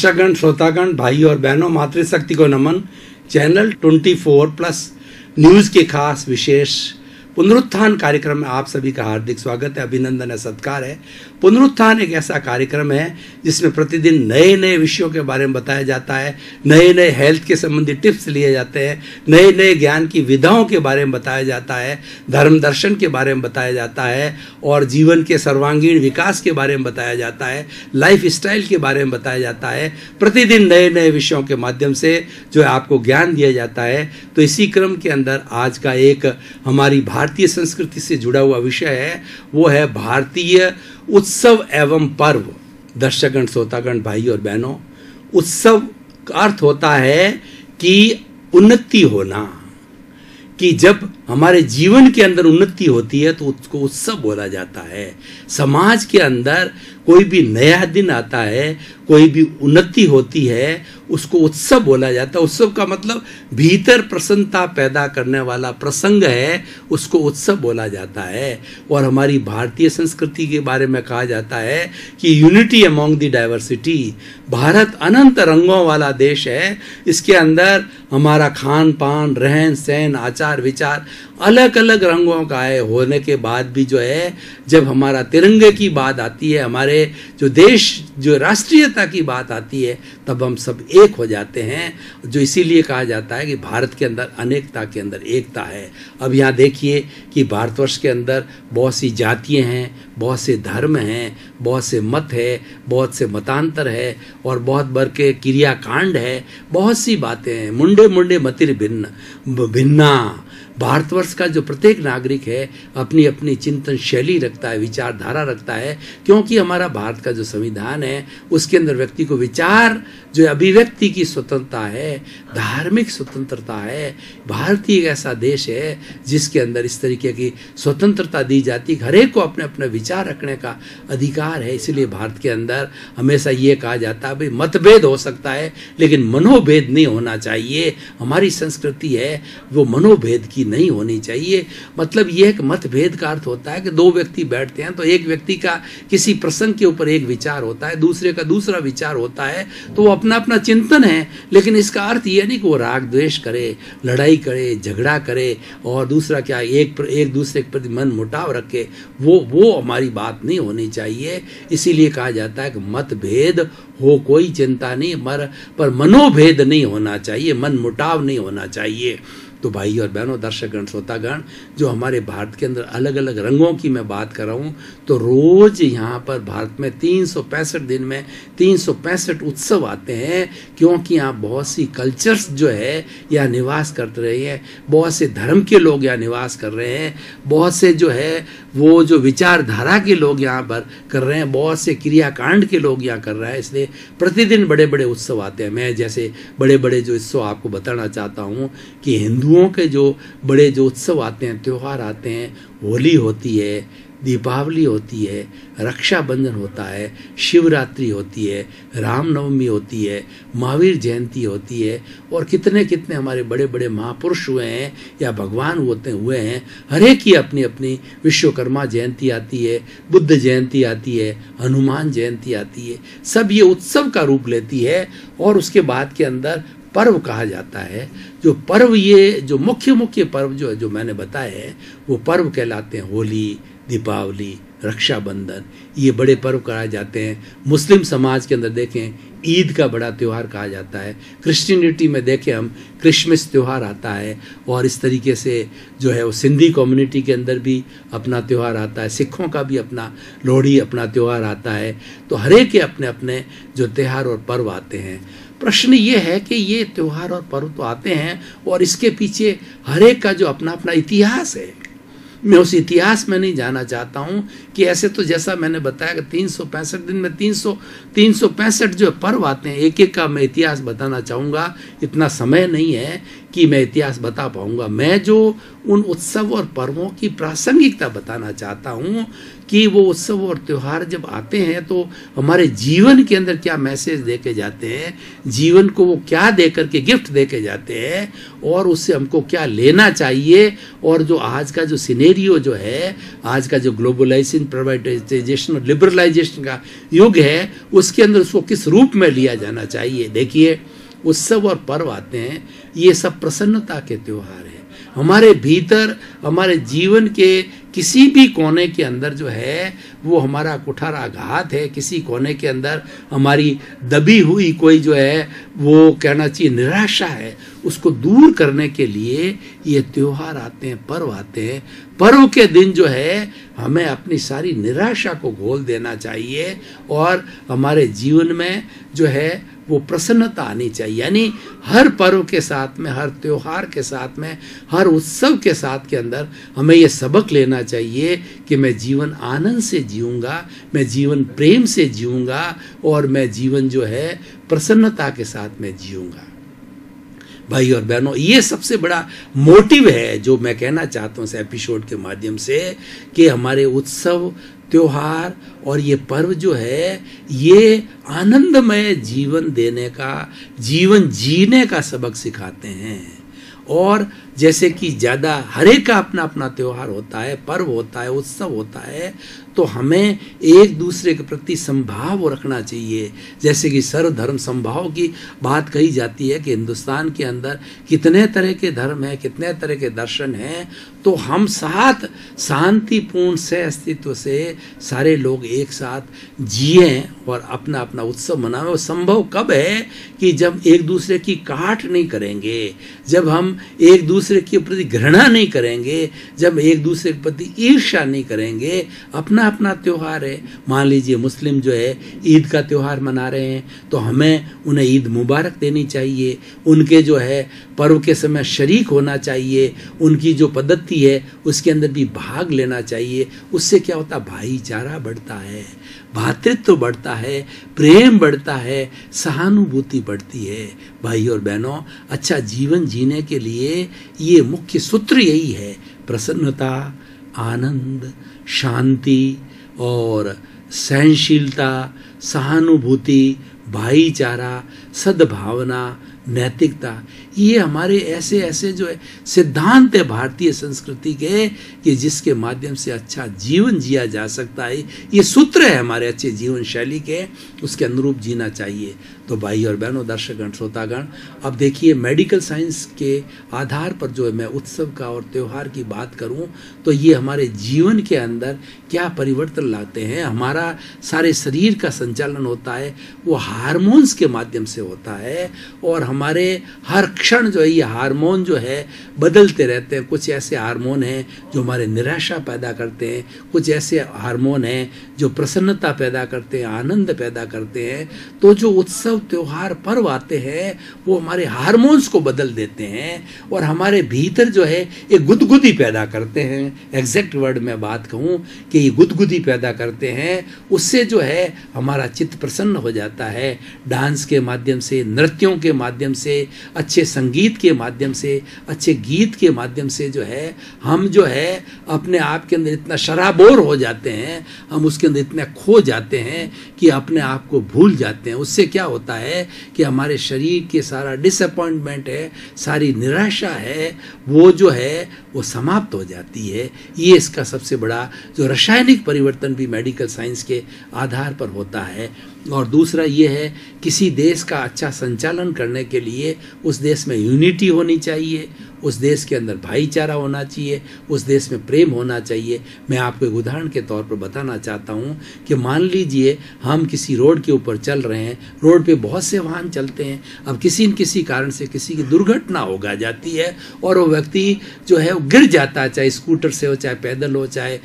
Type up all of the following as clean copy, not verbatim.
दर्शकगण, श्रोतागण, भाई और बहनों, मातृशक्ति को नमन। चैनल 24+ न्यूज के खास विशेष पुनरुत्थान कार्यक्रम में आप सभी का हार्दिक स्वागत है, अभिनंदन है, सत्कार है। पुनरुत्थान एक ऐसा कार्यक्रम है जिसमें प्रतिदिन नए नए विषयों के बारे में बताया जाता है, नए नए हेल्थ के संबंधी टिप्स लिए जाते हैं, नए नए ज्ञान की विधाओं के बारे में बताया जाता है, धर्म दर्शन के बारे में बताया जाता है और जीवन के सर्वांगीण विकास के बारे में बताया जाता है, लाइफ स्टाइल के बारे में बताया जाता है। प्रतिदिन नए नए विषयों के माध्यम से जो है आपको ज्ञान दिया जाता है। तो इसी क्रम के अंदर आज का एक हमारी भारतीय संस्कृति से जुड़ा हुआ विषय है, वो है भारतीय उत्सव एवं पर्व। दर्शकगण, श्रोतागण, भाई और बहनों, उत्सव का अर्थ होता है कि उन्नति होना, कि जब हमारे जीवन के अंदर उन्नति होती है तो उसको उत्सव बोला जाता है। समाज के अंदर कोई भी नया दिन आता है, कोई भी उन्नति होती है, उसको उत्सव बोला जाता है। उत्सव का मतलब भीतर प्रसन्नता पैदा करने वाला प्रसंग है, उसको उत्सव बोला जाता है। और हमारी भारतीय संस्कृति के बारे में कहा जाता है कि unity among the diversity. Bharat अनंत रंगों वाला देश है। इसके अंदर हमारा खान पान, रहन सहन, आचार विचार अलग अलग रंगों का है। होने के बाद भी जो है, जब हमारा तिरंगे की बात आती है, हमारे जो देश जो राष्ट्रीयता की बात आती है, तब हम सब एक हो जाते हैं। जो इसीलिए कहा जाता है कि भारत के अंदर अनेकता के अंदर एकता है। अब यहाँ देखिए कि भारतवर्ष के अंदर बहुत सी जातियाँ हैं, बहुत से धर्म हैं, बहुत से मत है, बहुत से मतांतर है और बहुत भर के क्रियाकांड है, बहुत सी बातें हैं। मुंडे मुंडे मतिर भिन्न भिन्ना। भारतवर्ष का जो प्रत्येक नागरिक है अपनी अपनी चिंतन शैली रखता है, विचारधारा रखता है, क्योंकि हमारा भारत का जो संविधान है उसके अंदर व्यक्ति को विचार जो अभिव्यक्ति की स्वतंत्रता है, धार्मिक स्वतंत्रता है। भारत ही एक ऐसा देश है जिसके अंदर इस तरीके की स्वतंत्रता दी जाती है, हर एक को अपने अपने विचार रखने का अधिकार है। इसलिए भारत के अंदर हमेशा ये कहा जाता है भाई मतभेद हो सकता है लेकिन मनोभेद नहीं होना चाहिए। हमारी संस्कृति है वो मनोभेद की नहीं होनी चाहिए। मतलब यह एक मतभेद का अर्थ होता है कि दो व्यक्ति बैठते हैं तो एक व्यक्ति का किसी प्रसंग के ऊपर एक विचार होता है, दूसरे का दूसरा विचार होता है, तो वो अपना अपना चिंतन है। लेकिन इसका अर्थ यह नहीं कि वो राग द्वेष करे, लड़ाई करे, झगड़ा करे और दूसरा क्या एक दूसरे के प्रति मन मुटाव रखे, वो हमारी बात नहीं होनी चाहिए। इसीलिए कहा जाता है कि मतभेद हो कोई चिंता नहीं, पर मनोभेद नहीं होना चाहिए, मन मुटाव नहीं होना चाहिए। तो भाई और बहनों, दर्शकगण, श्रोतागण, जो हमारे भारत के अंदर अलग अलग रंगों की मैं बात कर रहा हूँ, तो रोज यहाँ पर भारत में 365 दिन में 365 उत्सव आते हैं, क्योंकि यहाँ बहुत सी कल्चर्स जो है यहाँ निवास कर रहे हैं, बहुत से धर्म के लोग यहाँ निवास कर रहे हैं, बहुत से जो है वो जो विचारधारा के लोग यहाँ पर कर रहे हैं, बहुत से क्रियाकांड के लोग यहाँ कर रहे हैं। इसलिए प्रतिदिन बड़े बड़े उत्सव आते हैं। मैं जैसे बड़े बड़े जो उत्सव आपको बताना चाहता हूँ कि हिंदुओं के जो बड़े जो उत्सव आते हैं, त्यौहार आते हैं, होली होती है, दीपावली होती है, रक्षाबंधन होता है, शिवरात्रि होती है, रामनवमी होती है, महावीर जयंती होती है और कितने कितने हमारे बड़े बड़े महापुरुष हुए हैं या भगवान हुए हैं। हर एक की अपनी अपनी विश्वकर्मा जयंती आती है, बुद्ध जयंती आती है, हनुमान जयंती आती है। सब ये उत्सव का रूप लेती है। और उसके बाद के अंदर पर्व कहा जाता है। जो पर्व, ये जो मुख्य पर्व जो मैंने बताए हैं वो पर्व कहलाते हैं। होली, दीपावली, रक्षाबंधन, ये बड़े पर्व कराए जाते हैं। मुस्लिम समाज के अंदर देखें ईद का बड़ा त्यौहार कहा जाता है। क्रिश्चियनिटी में देखें हम क्रिसमस त्यौहार आता है। और इस तरीके से जो है वो सिंधी कम्युनिटी के अंदर भी अपना त्यौहार आता है, सिखों का भी अपना लोहड़ी अपना त्यौहार आता है। तो हर एक के अपने अपने जो त्यौहार और पर्व आते हैं। प्रश्न ये है कि ये त्यौहार और पर्व तो आते हैं और इसके पीछे हर एक का जो अपना अपना इतिहास है। मैं उस इतिहास में नहीं जाना चाहता हूँ कि ऐसे तो जैसा मैंने बताया कि 365 दिन में 365 जो पर्व आते हैं, एक एक का मैं इतिहास बताना चाहूँगा, इतना समय नहीं है। कि मैं इतिहास बता पाऊंगा। मैं जो उन उत्सव और पर्वों की प्रासंगिकता बताना चाहता हूँ कि वो उत्सव और त्यौहार जब आते हैं तो हमारे जीवन के अंदर क्या मैसेज दे के जाते हैं, जीवन को वो क्या दे करके गिफ्ट दे के जाते हैं और उससे हमको क्या लेना चाहिए। और जो आज का जो सिनेरियो जो है, आज का जो ग्लोबलाइजेशन, प्राइवेटाइजेशन और लिबरलाइजेशन का युग है, उसके अंदर उसको किस रूप में लिया जाना चाहिए। देखिए, उत्सव और पर्व आते हैं, ये सब प्रसन्नता के त्यौहार हैं। हमारे भीतर, हमारे जीवन के किसी भी कोने के अंदर जो है वो हमारा कुठाराघात है, किसी कोने के अंदर हमारी दबी हुई कोई जो है वो कहना चाहिए निराशा है, उसको दूर करने के लिए ये त्योहार आते हैं, पर्व आते हैं। पर्व के दिन जो है हमें अपनी सारी निराशा को घोल देना चाहिए और हमारे जीवन में जो है वो प्रसन्नता आनी चाहिए। यानी हर पर्व के साथ में, हर त्योहार के साथ में, हर उत्सव के साथ के अंदर हमें ये सबक लेना चाहिए कि मैं जीवन आनंद से जीऊंगा, मैं जीवन प्रेम से जीऊंगा और मैं जीवन जो है प्रसन्नता के साथ में जीऊंगा। भाई और बहनों, ये सबसे बड़ा मोटिव है जो मैं कहना चाहता हूँ इस एपिसोड के माध्यम से कि हमारे उत्सव, त्योहार और ये पर्व जो है ये आनंदमय जीवन देने का, जीवन जीने का सबक सिखाते हैं। और जैसे कि ज़्यादा हर एक का अपना अपना त्यौहार होता है, पर्व होता है, उत्सव होता है, तो हमें एक दूसरे के प्रति संभाव रखना चाहिए। जैसे कि सर्वधर्म समभाव की बात कही जाती है कि हिंदुस्तान के अंदर कितने तरह के धर्म हैं, कितने तरह के दर्शन हैं, तो हम साथ शांतिपूर्ण से अस्तित्व से सारे लोग एक साथ जिए और अपना अपना उत्सव मनाएं। वो संभव कब है कि जब एक दूसरे की काट नहीं करेंगे, जब हम एक दूसरे के प्रति घृणा नहीं करेंगे, जब एक दूसरे के प्रति ईर्ष्या नहीं करेंगे। अपना अपना त्योहार है, मान लीजिए मुस्लिम जो है ईद का त्योहार मना रहे हैं तो हमें उन्हें ईद मुबारक देनी चाहिए, उनके जो है पर्व के समय शरीक होना चाहिए, उनकी जो पद्धति है उसके अंदर भी भाग लेना चाहिए। उससे क्या होता है, भाईचारा बढ़ता है, भातृत्व बढ़ता है, प्रेम बढ़ता है, सहानुभूति बढ़ती है। भाई और बहनों, अच्छा जीवन जीने के लिए ये मुख्य सूत्र यही है, प्रसन्नता, आनंद, शांति और सहनशीलता, सहानुभूति, भाईचारा, सद्भावना, नैतिकता, ये हमारे ऐसे ऐसे जो है सिद्धांत है भारतीय संस्कृति के कि जिसके माध्यम से अच्छा जीवन जिया जा सकता है। ये सूत्र है हमारे अच्छे जीवन शैली के, उसके अनुरूप जीना चाहिए। तो भाई और बहनों, दर्शकगण, श्रोतागण, अब देखिए मेडिकल साइंस के आधार पर जो है मैं उत्सव का और त्यौहार की बात करूं तो ये हमारे जीवन के अंदर क्या परिवर्तन लाते हैं। हमारा सारे शरीर का संचालन होता है वो हार्मोन्स के माध्यम से होता है और हमारे हर क्षण जो है ये हार्मोन जो है बदलते रहते हैं। कुछ ऐसे हार्मोन हैं जो हमारे निराशा पैदा करते हैं, कुछ ऐसे हार्मोन हैं जो प्रसन्नता पैदा करते हैं, आनंद पैदा करते हैं। तो जो उत्सव, त्योहार, पर्व आते हैं वो हमारे हार्मोन्स को बदल देते हैं और हमारे भीतर जो है एक गुदगुदी पैदा करते हैं। एग्जैक्ट वर्ड में बात कहूँ कि ये गुदगुदी पैदा करते हैं, उससे जो है हमारा चित्त प्रसन्न हो जाता है। डांस के माध्यम से, नृत्यों के माध्यम से, अच्छे संगीत के माध्यम से, अच्छे गीत के माध्यम से जो है हम जो है अपने आप के अंदर इतना शराबोर हो जाते हैं, हम उसके अंदर इतना खो जाते हैं कि अपने आप को भूल जाते हैं। उससे क्या होता है कि हमारे शरीर के सारा डिसअपॉइंटमेंट है, सारी निराशा है, वो जो है वो समाप्त हो जाती है। ये इसका सबसे बड़ा जो रासायनिक परिवर्तन भी मेडिकल साइंस के आधार पर होता है। और दूसरा ये है, किसी देश का अच्छा संचालन करने के लिए उस देश में यूनिटी होनी चाहिए, उस देश के अंदर भाईचारा होना चाहिए, उस देश में प्रेम होना चाहिए। मैं आपको एक उदाहरण के तौर पर बताना चाहता हूँ कि मान लीजिए हम किसी रोड के ऊपर चल रहे हैं, रोड पे बहुत से वाहन चलते हैं, अब किसी न किसी कारण से किसी की दुर्घटना हो जाती है और वो व्यक्ति जो है वो गिर जाता है, चाहे स्कूटर से हो, चाहे पैदल हो, चाहे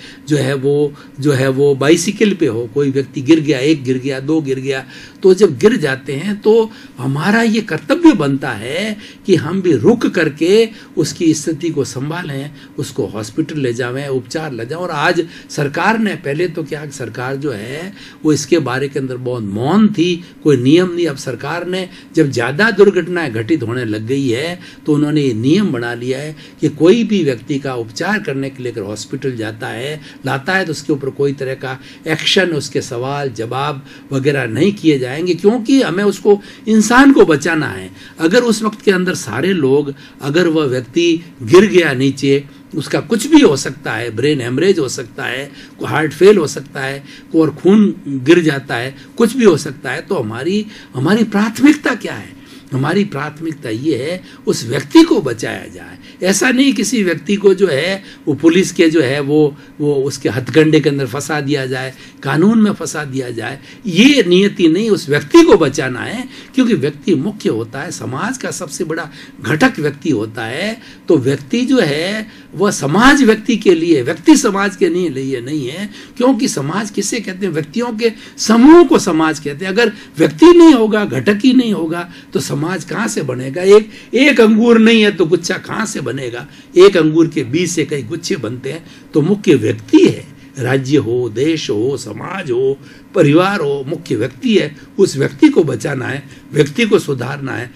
जो है वो बाइसिकल पे हो। कोई व्यक्ति गिर गया, एक गिर गया, दो गिर गया, तो जब गिर जाते हैं तो हमारा ये कर्तव्य बनता है कि हम भी रुक करके उसकी स्थिति को संभालें, उसको हॉस्पिटल ले जावें, उपचार ले जाएं। और आज सरकार ने, पहले तो क्या सरकार जो है वो इसके बारे के अंदर बहुत मौन थी, कोई नियम नहीं। अब सरकार ने जब ज़्यादा दुर्घटनाएं घटित होने लग गई है तो उन्होंने ये नियम बना लिया है कि कोई भी व्यक्ति का उपचार करने के लिए अगर हॉस्पिटल जाता है, लाता है, तो उसके ऊपर कोई तरह का एक्शन, उसके सवाल जवाब वगैरह नहीं किए जाएंगे, क्योंकि हमें उसको, इंसान को बचाना है। अगर उस वक्त के अंदर सारे लोग, अगर वह व्यक्ति गिर गया नीचे, उसका कुछ भी हो सकता है, ब्रेन हेमरेज हो सकता है, हार्ट फेल हो सकता है, और खून गिर जाता है, कुछ भी हो सकता है, तो हमारी प्राथमिकता क्या है? हमारी प्राथमिकता ये है उस व्यक्ति को बचाया जाए। ऐसा नहीं किसी व्यक्ति को जो है वो पुलिस के जो है वो उसके हथकंडे के अंदर फंसा दिया जाए, कानून में फंसा दिया जाए, ये नियति नहीं। उस व्यक्ति को बचाना है, क्योंकि व्यक्ति मुख्य होता है, समाज का सबसे बड़ा घटक व्यक्ति होता है। तो व्यक्ति जो है वह समाज व्यक्ति के लिए, व्यक्ति समाज के लिए नहीं है। क्योंकि समाज किसे कहते हैं? व्यक्तियों के समूह को समाज कहते हैं। अगर व्यक्ति नहीं होगा, घटक ही नहीं होगा, तो समाज कहाँ से बनेगा? एक अंगूर नहीं है तो गुच्छा कहाँ से बनेगा? एक अंगूर के बीज से कई गुच्छे बनते हैं। तो मुख्य व्यक्ति है, राज्य हो, देश हो, समाज हो, परिवार हो, मुख्य व्यक्ति है। उस व्यक्ति को बचाना है, व्यक्ति को सुधारना है,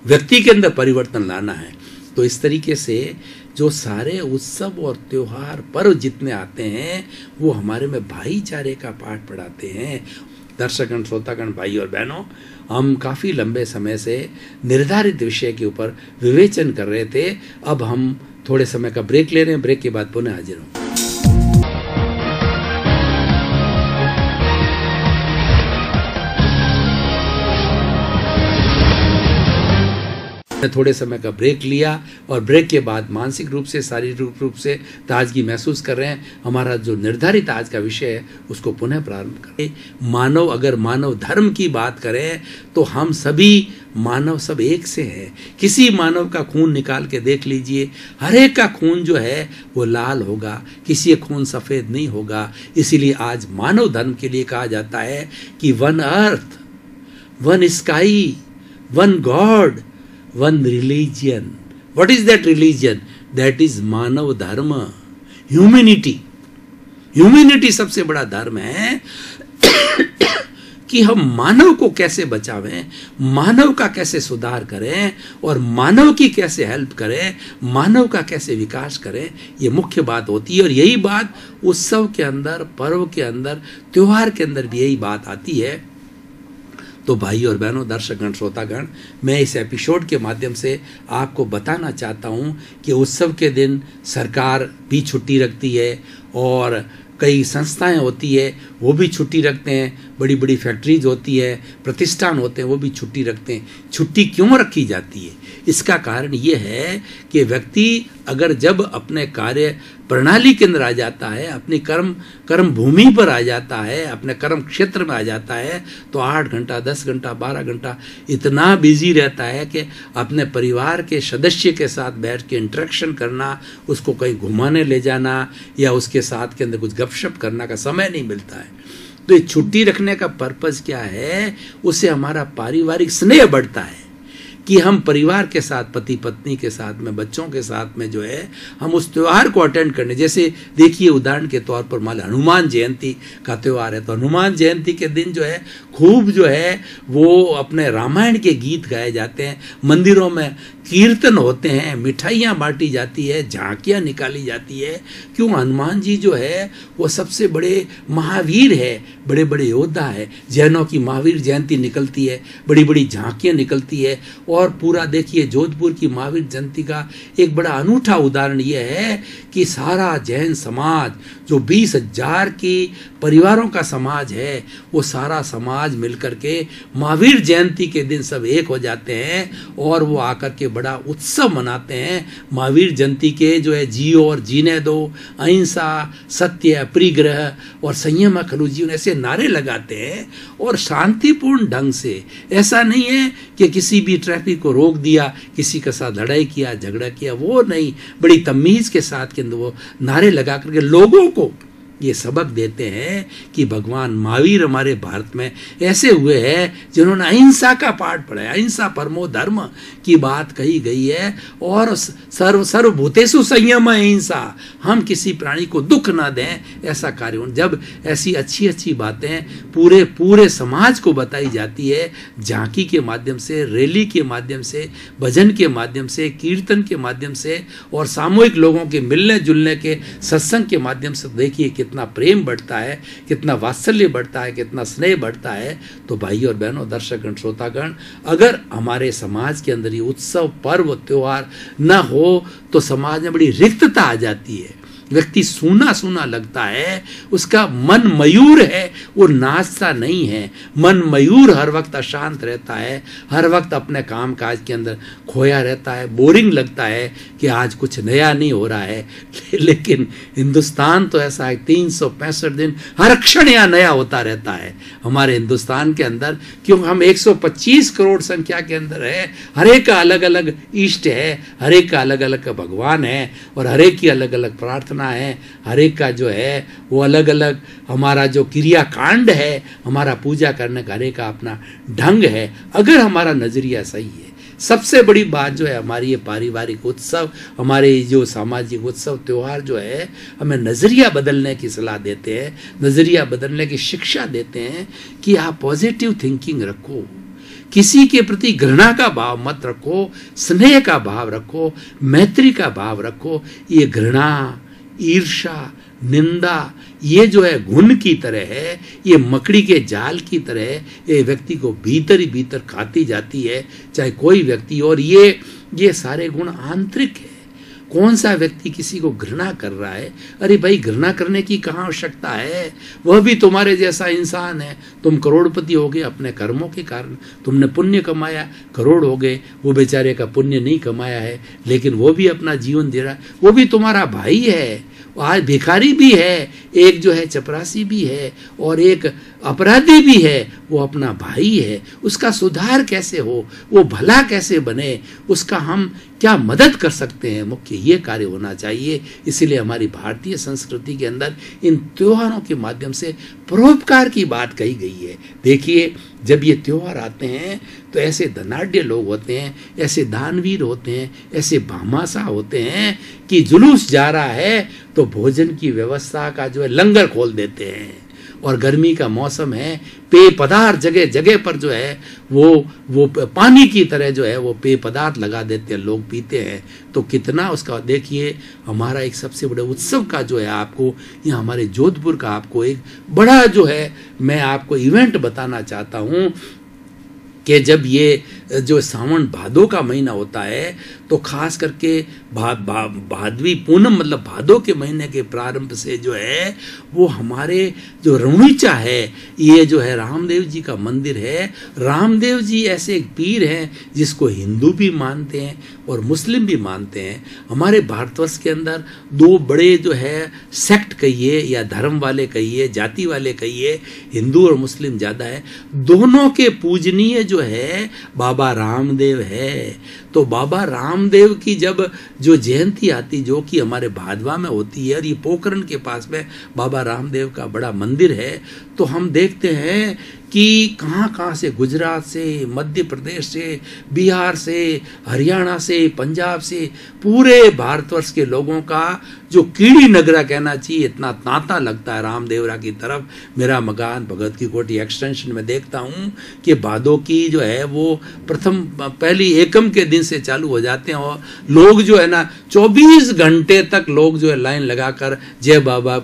व्यक्ति के अंदर परिवर्तन लाना है। तो इस तरीके से जो सारे उत्सव और त्योहार, पर्व जितने आते हैं, वो हमारे में भाईचारे का पाठ पढ़ाते हैं। दर्शकगण, श्रोतागण, भाई और बहनों, हम काफ़ी लंबे समय से निर्धारित विषय के ऊपर विवेचन कर रहे थे। अब हम थोड़े समय का ब्रेक ले रहे हैं। ब्रेक के बाद पुनः हाजिर हूँ। थोड़े समय का ब्रेक लिया और ब्रेक के बाद मानसिक रूप से, शारीरिक रूप से ताजगी महसूस कर रहे हैं। हमारा जो निर्धारित आज का विषय है उसको पुनः प्रारंभ करें। मानव, अगर मानव धर्म की बात करें तो हम सभी मानव सब एक से हैं। किसी मानव का खून निकाल के देख लीजिए, हर एक का खून जो है वो लाल होगा, किसी का खून सफ़ेद नहीं होगा। इसीलिए आज मानव धर्म के लिए कहा जाता है कि one earth, one sky, one God, one religion. What is that religion? That is मानव धर्म, ह्यूमैनिटी। ह्यूमैनिटी सबसे बड़ा धर्म है कि हम मानव को कैसे बचावें, मानव का कैसे सुधार करें और मानव की कैसे हेल्प करें, मानव का कैसे विकास करें। ये मुख्य बात होती है। और यही बात उत्सव के अंदर, पर्व के अंदर, त्योहार के अंदर भी यही बात आती है। तो भाई और बहनों, दर्शकगण, श्रोतागण, मैं इस एपिसोड के माध्यम से आपको बताना चाहता हूं कि उत्सव के दिन सरकार भी छुट्टी रखती है और कई संस्थाएं होती है वो भी छुट्टी रखते हैं, बड़ी बड़ी फैक्ट्रीज होती है, प्रतिष्ठान होते हैं वो भी छुट्टी रखते हैं। छुट्टी क्यों रखी जाती है? इसका कारण ये है कि व्यक्ति अगर जब अपने कार्य प्रणाली के अंदर आ जाता है, अपनी कर्म भूमि पर आ जाता है, अपने कर्म क्षेत्र में आ जाता है, तो 8 घंटा, 10 घंटा, 12 घंटा इतना बिजी रहता है कि अपने परिवार के सदस्य के साथ बैठ के इंटरेक्शन करना, उसको कहीं घुमाने ले जाना या उसके साथ के अंदर कुछ गपशप करना का समय नहीं मिलता है। तो ये छुट्टी रखने का पर्पज़ क्या है? उससे हमारा पारिवारिक स्नेह बढ़ता है कि हम परिवार के साथ, पति पत्नी के साथ में, बच्चों के साथ में जो है हम उस त्यौहार को अटेंड करने। जैसे देखिए, उदाहरण के तौर पर मान लो हनुमान जयंती का त्यौहार है, तो हनुमान जयंती के दिन जो है खूब जो है वो अपने रामायण के गीत गाए जाते हैं, मंदिरों में कीर्तन होते हैं, मिठाइयाँ बांटी जाती है, झांकियाँ निकाली जाती है। क्यों? हनुमान जी जो है वो सबसे बड़े महावीर है, बड़े बड़े योद्धा है। जैनों की महावीर जयंती निकलती है, बड़ी बड़ी झांकियाँ निकलती है। और पूरा देखिए, जोधपुर की महावीर जयंती का एक बड़ा अनूठा उदाहरण ये है कि सारा जैन समाज, जो 20,000 की परिवारों का समाज है, वो सारा समाज मिलकर के महावीर जयंती के दिन सब एक हो जाते हैं और वो आकर के बड़ा उत्सव मनाते हैं। महावीर जयंती के जो है जियो और जीने दो, अहिंसा, सत्य, अपरिग्रह और संयम खलु जीवन, ऐसे नारे लगाते हैं और शांतिपूर्ण ढंग से। ऐसा नहीं है कि किसी भी ट्रैफिक को रोक दिया, किसी के साथ लड़ाई किया, झगड़ा किया, वो नहीं। बड़ी तमीज़ के साथ के अंदर वो नारे लगा करके लोगों को ये सबक देते हैं कि भगवान महावीर हमारे भारत में ऐसे हुए हैं जिन्होंने अहिंसा का पाठ पढ़ा है। अहिंसा परमो धर्म की बात कही गई है, और सर्वभूतेषु संयम अहिंसा, हम किसी प्राणी को दुख ना दें, ऐसा कार्य। जब ऐसी अच्छी अच्छी बातें पूरे समाज को बताई जाती है, झांकी के माध्यम से, रैली के माध्यम से, भजन के माध्यम से, कीर्तन के माध्यम से, और सामूहिक लोगों के मिलने जुलने के सत्संग के माध्यम से, देखिए कितना प्रेम बढ़ता है, कितना वात्सल्य बढ़ता है, कितना स्नेह बढ़ता है। तो भाई और बहनों, दर्शकगण, श्रोतागण, अगर हमारे समाज के अंदर ये उत्सव, पर्व, त्योहार न हो तो समाज में बड़ी रिक्तता आ जाती है, व्यक्ति सूना सूना लगता है, उसका मन मयूर है, वो नाचता नहीं है। मन मयूर हर वक्त अशांत रहता है, हर वक्त अपने काम काज के अंदर खोया रहता है, बोरिंग लगता है कि आज कुछ नया नहीं हो रहा है। लेकिन हिंदुस्तान तो ऐसा है, 365 दिन हर क्षण यहाँ नया होता रहता है हमारे हिंदुस्तान के अंदर, क्योंकि हम 125 करोड़ संख्या के अंदर है। हर एक का अलग अलग इष्ट है, हर एक का अलग अलग भगवान है, और हर एक की अलग अलग प्रार्थना है, हर एक का जो है वो अलग अलग हमारा जो क्रिया कांड है, हमारा पूजा करने का हर एक का अपना ढंग है। अगर हमारा नजरिया सही है, सबसे बड़ी बात जो है हमारी ये पारिवारिक उत्सव, हमारे जो सामाजिक उत्सव त्योहार जो है, हमें नजरिया बदलने की सलाह देते हैं, नजरिया बदलने की शिक्षा देते हैं कि आप पॉजिटिव थिंकिंग रखो, किसी के प्रति घृणा का भाव मत रखो, स्नेह का भाव रखो, मैत्री का भाव रखो। ये घृणा, ईर्ष्या, निंदा, ये जो है घुन की तरह है, ये मकड़ी के जाल की तरह ये व्यक्ति को भीतर ही भीतर खाती जाती है, चाहे कोई व्यक्ति। और ये सारे गुण आंतरिक है। कौन सा व्यक्ति किसी को घृणा कर रहा है? अरे भाई, घृणा करने की कहाँ आवश्यकता है? वह भी तुम्हारे जैसा इंसान है। तुम करोड़पति हो गए अपने कर्मों के कारण, तुमने पुण्य कमाया, करोड़ हो गए। वो बेचारे का पुण्य नहीं कमाया है, लेकिन वो भी अपना जीवन दे रहा है, वो भी तुम्हारा भाई है। आज भिखारी भी है, एक जो है चपरासी भी है, और एक अपराधी भी है, वो अपना भाई है। उसका सुधार कैसे हो, वो भला कैसे बने, उसका हम क्या मदद कर सकते हैं, मुख्य ये कार्य होना चाहिए। इसलिए हमारी भारतीय संस्कृति के अंदर इन त्योहारों के माध्यम से परोपकार की बात कही गई है। देखिए, जब ये त्योहार आते हैं तो ऐसे धनाढ्य लोग होते हैं, ऐसे दानवीर होते हैं, ऐसे भामाशाह होते हैं कि जुलूस जा रहा है तो भोजन की व्यवस्था का जो है लंगर खोल देते हैं। और गर्मी का मौसम है, पेय पदार्थ जगह जगह पर जो है वो पानी की तरह जो है वो पेय पदार्थ लगा देते हैं, लोग पीते हैं। तो कितना उसका देखिए, हमारा एक सबसे बड़े उत्सव का जो है आपको यहाँ हमारे जोधपुर का आपको एक बड़ा जो है मैं आपको इवेंट बताना चाहता हूँ कि जब ये जो सावन भादो का महीना होता है तो खास करके भादवी पूनम मतलब भादो के महीने के प्रारंभ से जो है वो हमारे जो रणुचा है, ये जो है रामदेव जी का मंदिर है। रामदेव जी ऐसे एक पीर हैं जिसको हिंदू भी मानते हैं और मुस्लिम भी मानते हैं। हमारे भारतवर्ष के अंदर दो बड़े जो है सेक्ट कहिए या धर्म वाले कहिए, जाति वाले कहिए, हिंदू और मुस्लिम ज़्यादा है। दोनों के पूजनीय जो है बाबा रामदेव है। तो बाबा रामदेव की जब जो जयंती आती जो कि हमारे भादवा में होती है, और ये पोखरण के पास में बाबा रामदेव का बड़ा मंदिर है, तो हम देखते हैं कि कहाँ से, गुजरात से, मध्य प्रदेश से, बिहार से, हरियाणा से, पंजाब से, पूरे भारतवर्ष के लोगों का जो कीड़ी नगरा कहना चाहिए, इतना तांता लगता है रामदेवरा की तरफ। मेरा मकान भगत की कोठी एक्सटेंशन में देखता हूँ कि भादो की जो है वो पहली एकम के दिन से चालू हो जाते हैं, और लोग जो है ना 24 घंटे तक लोग जो है लाइन लगाकर जय बाबा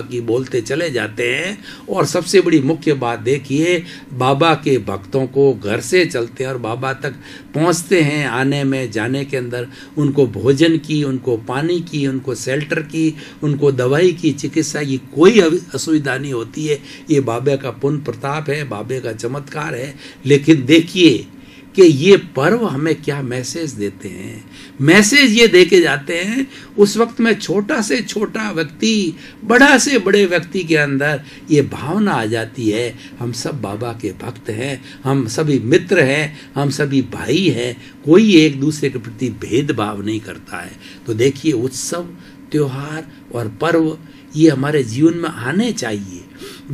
की बोलते चले जाते हैं। और सबसे बड़ी मुख्य बात देखिए, बाबा के भक्तों को घर से चलते हैं और बाबा तक पहुंचते हैं, आने में जाने के अंदर उनको भोजन की, उनको पानी की, उनको शेल्टर की, उनको दवाई की, चिकित्सा की कोई असुविधा नहीं होती है। ये बाबा का पुण्य प्रताप है, बाबे का चमत्कार है। लेकिन देखिए कि ये पर्व हमें क्या मैसेज देते हैं। मैसेज ये देके जाते हैं, उस वक्त में छोटा से छोटा व्यक्ति, बड़ा से बड़े व्यक्ति के अंदर ये भावना आ जाती है, हम सब बाबा के भक्त हैं, हम सभी मित्र हैं, हम सभी भाई हैं, कोई एक दूसरे के प्रति भेदभाव नहीं करता है। तो देखिए, उत्सव, त्योहार और पर्व ये हमारे जीवन में आने चाहिए।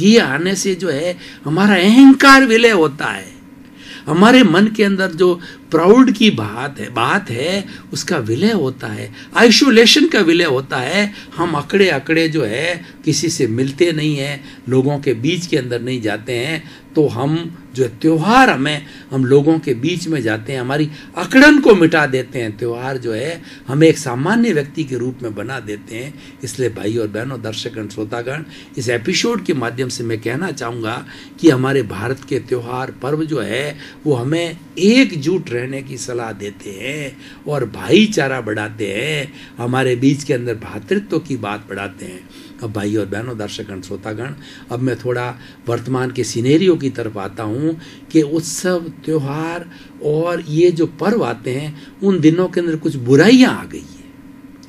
ये आने से जो है हमारा अहंकार विलय होता है, हमारे मन के अंदर जो प्राउड की बात है उसका विलय होता है, आइसोलेशन का विलय होता है। हम अकड़े अकड़े जो है किसी से मिलते नहीं हैं, लोगों के बीच के अंदर नहीं जाते हैं। तो हम जो त्योहार हम लोगों के बीच में जाते हैं, हमारी अकड़न को मिटा देते हैं। त्योहार जो है हमें एक सामान्य व्यक्ति के रूप में बना देते हैं। इसलिए भाई और बहनों, दर्शकगण, श्रोतागण, इस एपिसोड के माध्यम से मैं कहना चाहूँगा कि हमारे भारत के त्योहार पर्व जो है वो हमें एकजुट रहने की सलाह देते हैं और भाईचारा बढ़ाते हैं, हमारे बीच के अंदर भ्रातृत्व की बात बढ़ाते हैं। अब भाई और बहनों, दर्शकगण, श्रोतागण, अब मैं थोड़ा वर्तमान के सिनेरियो की तरफ आता हूँ कि उत्सव, त्योहार और ये जो पर्व आते हैं उन दिनों के अंदर कुछ बुराइयाँ आ गई है।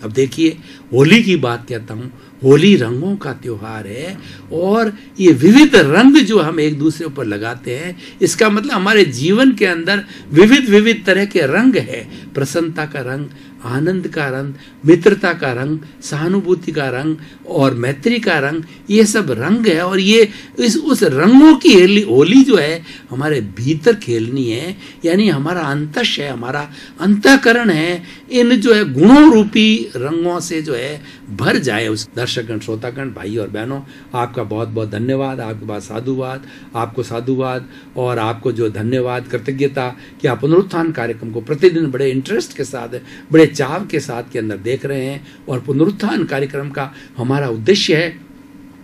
अब देखिए, होली की बात कहता हूँ। होली रंगों का त्योहार है और ये विविध रंग जो हम एक दूसरे पर लगाते हैं, इसका मतलब हमारे जीवन के अंदर विविध तरह के रंग है। प्रसन्नता का रंग, आनंद का रंग, मित्रता का रंग, सहानुभूति का रंग और मैत्री का रंग, ये सब रंग है। और ये उस रंगों की होली जो है हमारे भीतर खेलनी है, यानी हमारा अंतश है, हमारा अंतःकरण है, इन जो है गुणों रूपी रंगों से जो है भर जाए। उस दर्शकगण, श्रोतागण, भाई और बहनों, आपका बहुत बहुत धन्यवाद, आपके पास साधुवाद, आपको साधुवाद और आपको जो धन्यवाद, कृतज्ञता कि आप पुनरुत्थान कार्यक्रम को प्रतिदिन बड़े इंटरेस्ट के साथ, बड़े चाव के साथ के अंदर देख रहे हैं। और पुनरुत्थान कार्यक्रम का हमारा उद्देश्य है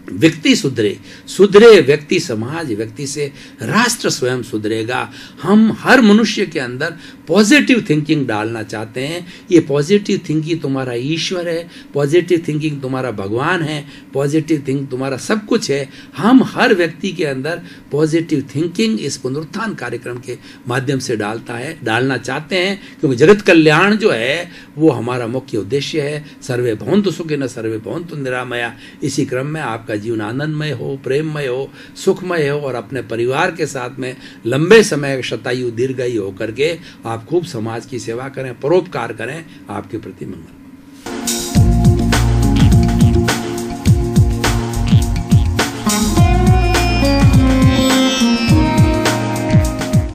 व्यक्ति सुधरे व्यक्ति, समाज व्यक्ति से राष्ट्र स्वयं सुधरेगा। हम हर मनुष्य के अंदर पॉजिटिव थिंकिंग डालना चाहते हैं। ये पॉजिटिव थिंकिंग तुम्हारा ईश्वर है, पॉजिटिव थिंकिंग तुम्हारा भगवान है, पॉजिटिव थिंकिंग तुम्हारा सब कुछ है। हम हर व्यक्ति के अंदर पॉजिटिव थिंकिंग इस पुनरुत्थान कार्यक्रम के माध्यम से डालना चाहते हैं, क्योंकि जगत कल्याण जो है वो हमारा मुख्य उद्देश्य है। सर्वे भवन्तु सुखिनः सर्वे भवन्तु निरामया। इसी क्रम में आपका जीवन आनंदमय हो, प्रेममय हो, सुखमय हो और अपने परिवार के साथ में लंबे समय शतायु दीर्घायु होकर के आप खूब समाज की सेवा करें, परोपकार करें। आपके प्रति मंगल।